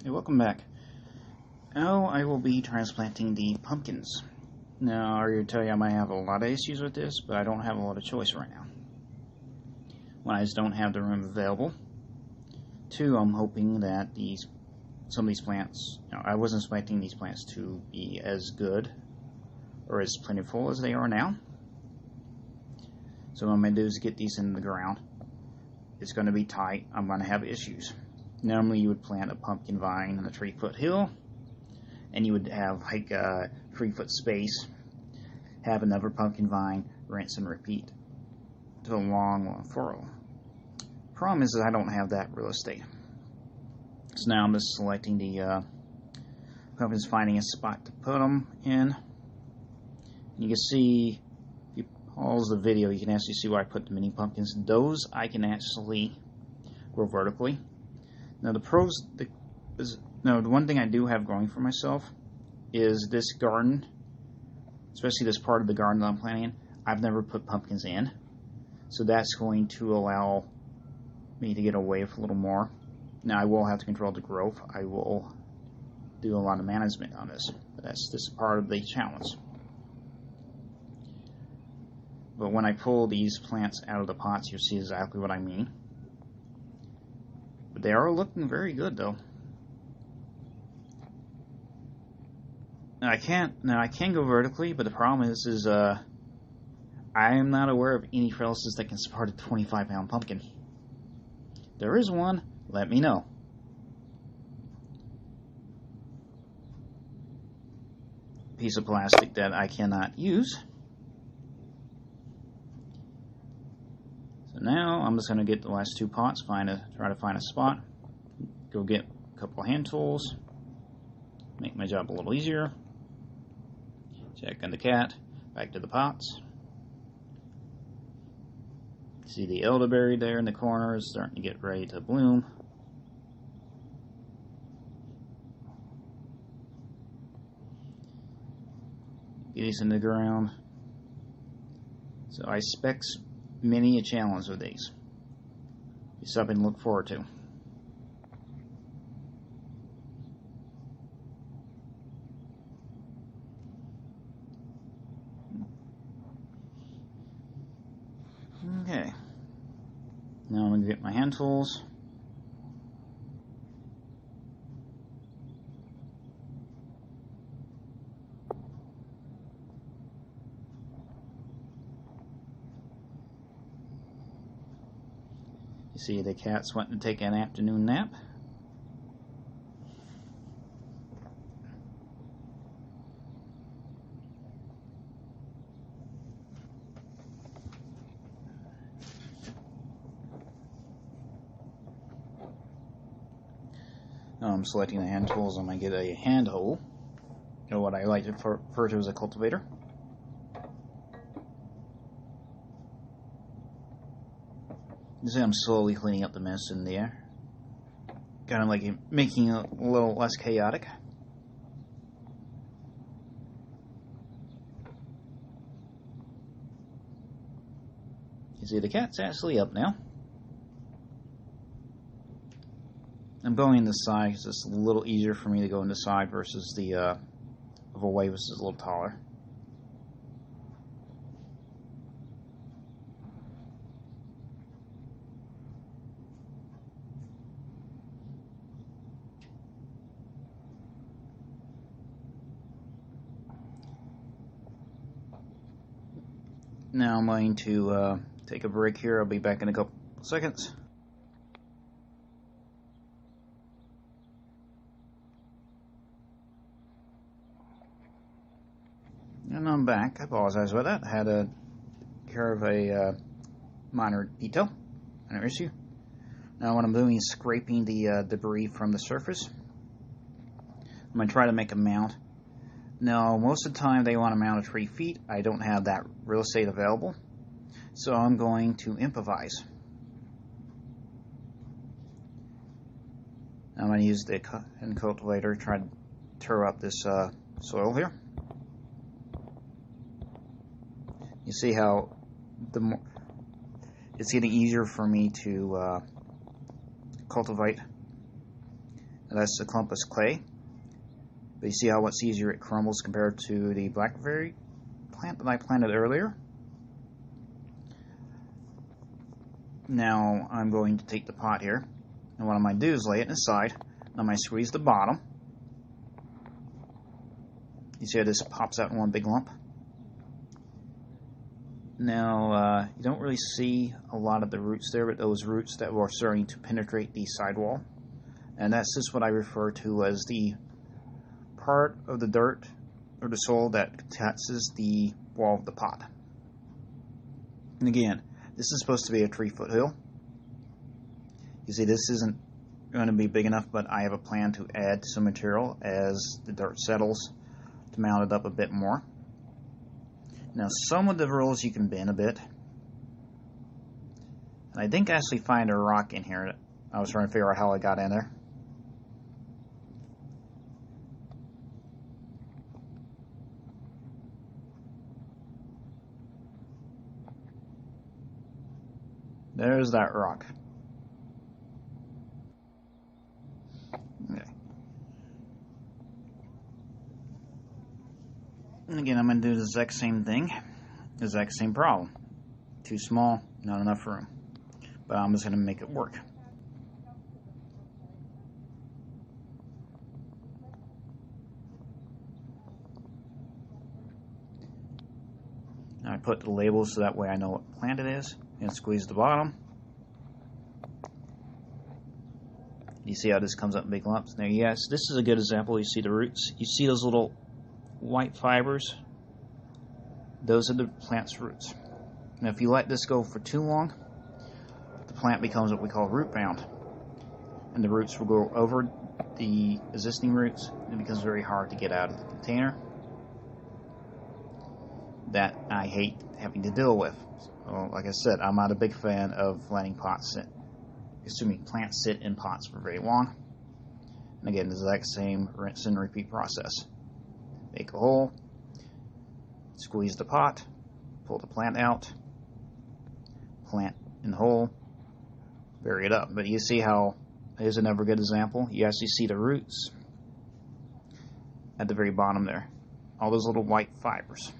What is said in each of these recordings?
Hey, welcome back. Now I will be transplanting the pumpkins. Now, I already tell you I might have a lot of issues with this, but I don't have a lot of choice right now. One, I just don't have the room available. Two, I'm hoping that some of these plants, I wasn't expecting these plants to be as good or as plentiful as they are now. So what I'm going to do is get these in the ground. It's going to be tight. I'm going to have issues. Normally you would plant a pumpkin vine on a 3-foot hill, and you would have like a 3-foot space, have another pumpkin vine, rinse and repeat to a long furrow. Problem is I don't have that real estate. So now I'm just selecting the pumpkins, finding a spot to put them in. You can see, if you pause the video, you can actually see where I put the mini pumpkins. Those I can actually grow vertically. Now the one thing I do have going for myself is this garden, especially this part of the garden that I'm planting. I've never put pumpkins in, so that's going to allow me to get away with a little more. Now I will have to control the growth. I will do a lot of management on this, but this is part of the challenge. But when I pull these plants out of the pots, you'll see exactly what I mean. But they are looking very good, though. Now I can go vertically, but the problem is I am not aware of any trellises that can support a 25-pound pumpkin. There is one. Let me know. Piece of plastic that I cannot use. So now I'm just going to get the last 2 pots, try to find a spot, go get a couple hand tools, make my job a little easier. Check on the cat, back to the pots. See the elderberry there in the corner is starting to get ready to bloom. Get these in the ground. So I expect many a challenge with these. Be something to look forward to. Okay. Now I'm going to get my hand tools. You see the cat's wanting to take an afternoon nap. Now I'm selecting the hand tools. I'm going to get a hand hole, or what I like to refer to as a cultivator. You see I'm slowly cleaning up the mess in there, kind of like making it a little less chaotic. You see the cat's actually up now. I'm going in the side because it's a little easier for me to go in the side versus the of a way which is a little taller. Now I'm going to take a break here. I'll be back in a couple seconds. And I'm back. I apologize about that. I had to care of a minor detail, minor issue. Now what I'm doing is scraping the debris from the surface. I'm going to try to make a mount. Now, most of the time they want to mount at 3 feet. I don't have that real estate available, so I'm going to improvise. I'm going to use the cultivator to try to tear up this soil here. You see how it's getting easier for me to cultivate. And that's the clumpus clay. But you see how much easier it crumbles compared to the blackberry plant that I planted earlier. Now I'm going to take the pot here, and what I'm going to do is lay it inside. I'm going to squeeze the bottom. You see how this pops out in one big lump? Now, you don't really see a lot of the roots there, but those roots that were starting to penetrate the sidewall. And that's just what I refer to as the part of the dirt or the soil that touches the wall of the pot. And again, this is supposed to be a 3-foot hill. You see, this isn't going to be big enough, but I have a plan to add some material as the dirt settles to mount it up a bit more. Now, some of the rows you can bend a bit. And I didn't actually find a rock in here. I was trying to figure out how I got in there. There's that rock. Okay. And again, I'm going to do the exact same thing. The exact same problem. Too small, not enough room. But I'm just going to make it work. Now I put the labels so that way I know what plant it is. And squeeze the bottom. You see how this comes up in big lumps? Now, yes, this is a good example. You see the roots. You see those little white fibers? Those are the plant's roots. Now, if you let this go for too long, the plant becomes what we call root bound. And the roots will go over the existing roots. And it becomes very hard to get out of the container. That I hate having to deal with. So, like I said, I'm not a big fan of letting plants sit in pots for very long. And again, the exact same rinse and repeat process. Make a hole, squeeze the pot, pull the plant out, plant in the hole, bury it up. But you see how, here's another good example. You actually see the roots at the very bottom there. All those little white fibers.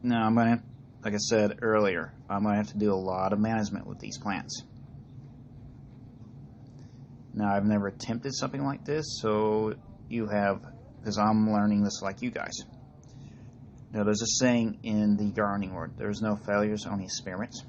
Now, I'm going to, like I said earlier, I'm going to have to do a lot of management with these plants. Now, I've never attempted something like this, so you have, because I'm learning this like you guys. Now, there's a saying in the gardening world, there's no failures, only experiments.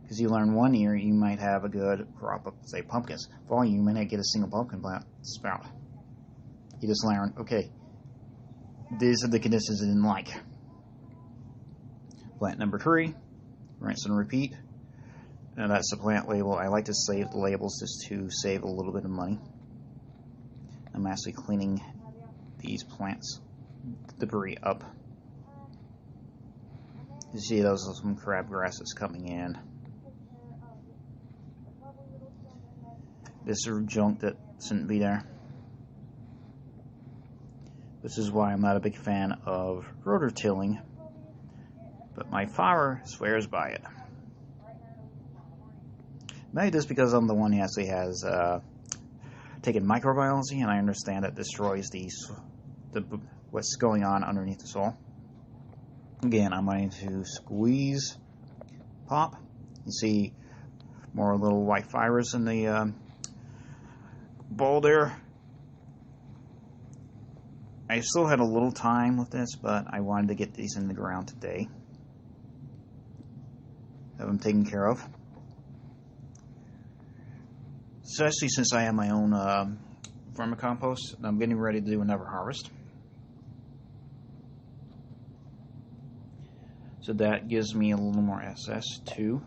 Because you learn one year, you might have a good crop of, say, pumpkins. For you may not get a single pumpkin plant sprout. You just learn, okay, these are the conditions I didn't like. Plant number 3, rinse and repeat. Now that's the plant label. I like to save the labels just to save a little bit of money. I'm actually cleaning these plants debris up. You see those are some crabgrass that's coming in. This is junk that shouldn't be there. This is why I'm not a big fan of rototilling. But my farmer swears by it. Maybe just because I'm the one who actually has taken microbiology, and I understand that destroys what's going on underneath the soil. Again, I'm going to squeeze, pop. You see more little white fibers in the bowl there. I still had a little time with this, but I wanted to get these in the ground today. Have them taken care of. Especially since I have my own vermicompost, and I'm getting ready to do another harvest. So that gives me a little more access to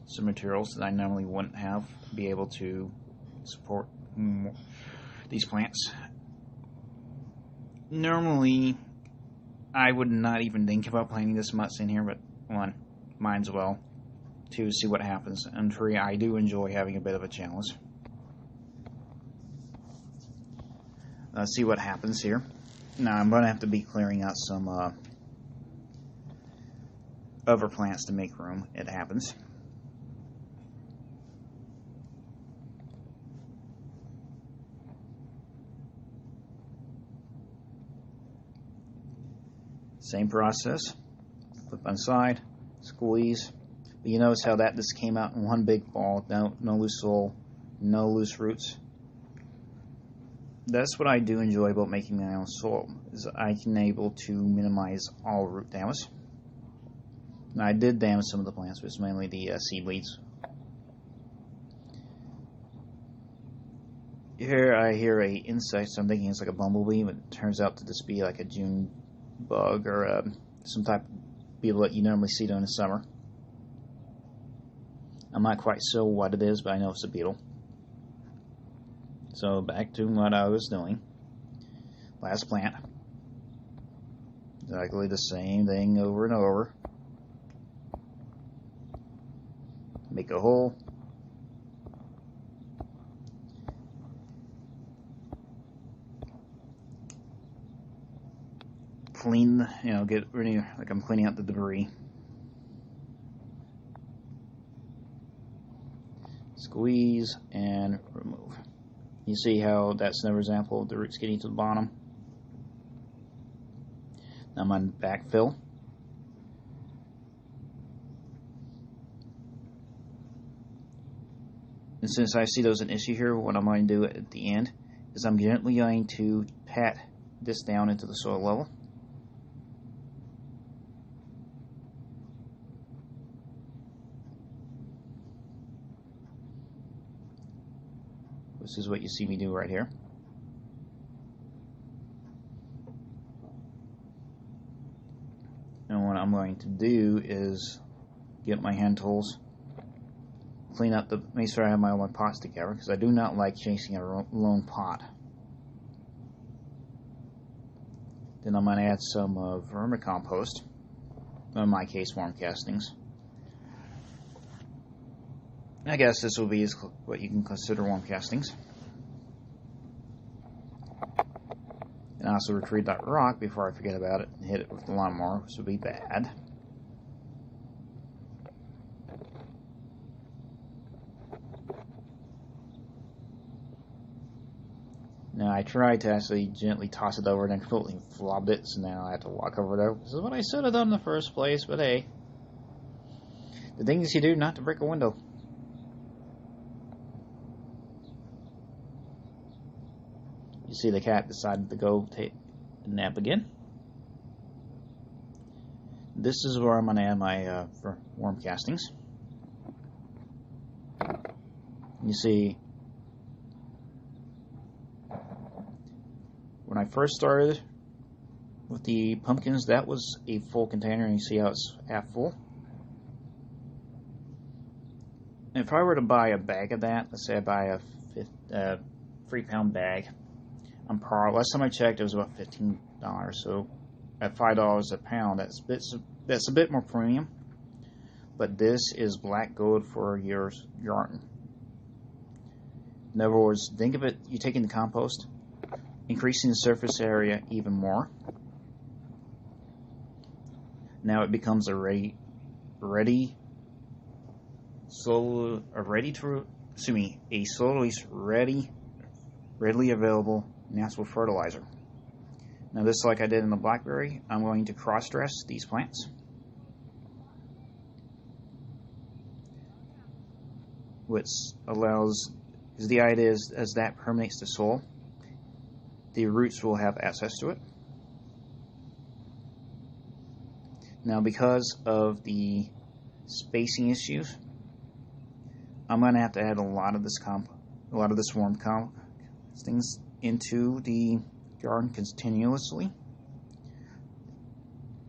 some materials that I normally wouldn't have to be able to support these plants. Normally, I would not even think about planting this much in here, but one, might as well. 2, see what happens. And 3, I do enjoy having a bit of a challenge. Let's see what happens here. Now, I'm going to have to be clearing out some other plants to make room. It happens. Same process. Flip on side, squeeze. But you notice how that just came out in one big ball. No loose soil, no loose roots. That's what I do enjoy about making my own soil, is I can able to minimize all root damage. Now, I did damage some of the plants, but it's mainly the seed leaves. Here I hear a insect, so I'm thinking it's like a bumblebee, but it turns out to just be like a June bug or some type of beetle that you normally see during the summer. I'm not quite sure what it is, but I know it's a beetle. So back to what I was doing. Last plant. Exactly the same thing over and over. Make a hole. Clean, get rid of, like I'm cleaning out the debris. Squeeze and remove. You see how that's another example of the roots getting to the bottom. Now I'm on backfill. And since I see there's an issue here, what I'm going to do at the end is I'm gently going to pat this down into the soil level. This is what you see me do right here. And what I'm going to do is get my hand tools, clean up make sure I have my own pots together, because I do not like chasing a lone pot. Then I'm going to add some vermicompost, in my case worm castings. I guess this will be what you can consider worm castings. And also retrieve that rock before I forget about it and hit it with the lawnmower, which would be bad. Now I tried to actually gently toss it over and then completely flopped it, so now I have to walk over it. This is what I should have done in the first place, but hey. The things you do not to break a window. You see the cat decided to go take a nap again. This is where I'm going to add my worm castings. You see, when I first started with the pumpkins, that was a full container, and you see how it's half full. And if I were to buy a bag of that, let's say I buy a 3-pound bag, last time I checked, it was about $15. So at $5 a pound, that's a bit more premium. But this is black gold for your garden. In other words, think of it: you're taking the compost, increasing the surface area even more. Now it becomes a readily available natural fertilizer. Now this, like I did in the blackberry, I'm going to cross-dress these plants. Which allows, because the idea is as that permeates the soil, the roots will have access to it. Now because of the spacing issues, I'm going to have to add a lot of this worm things into the garden continuously,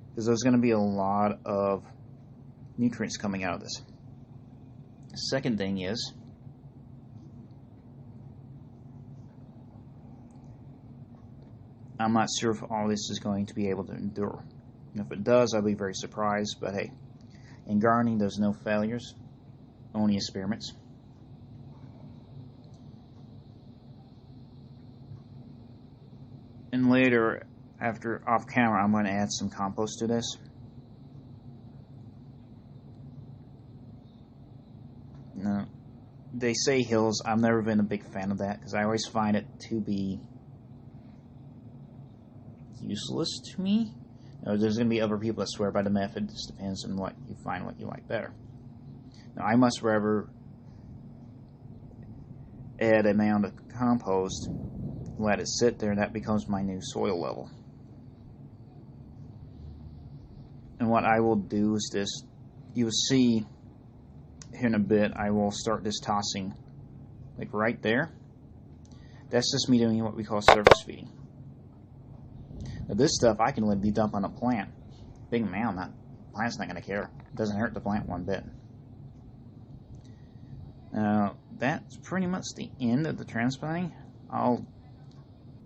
because there's going to be a lot of nutrients coming out of this. The second thing is, I'm not sure if all this is going to be able to endure. And if it does, I'll be very surprised, but hey, in gardening there's no failures, only experiments. And later, after off camera, I'm going to add some compost to this. Now, they say hills. I've never been a big fan of that, because I always find it to be useless to me. Now, there's going to be other people that swear by the method. It just depends on what you find, what you like better. Now, I much rather add a mound of compost, let it sit there, and that becomes my new soil level. And what I will do is this, you will see here in a bit, I will start this tossing, like right there. That's just me doing what we call surface feeding. Now this stuff I can literally dump on a plant. Big mound, that plant's not going to care. It doesn't hurt the plant one bit. Now, that's pretty much the end of the transplanting. I'll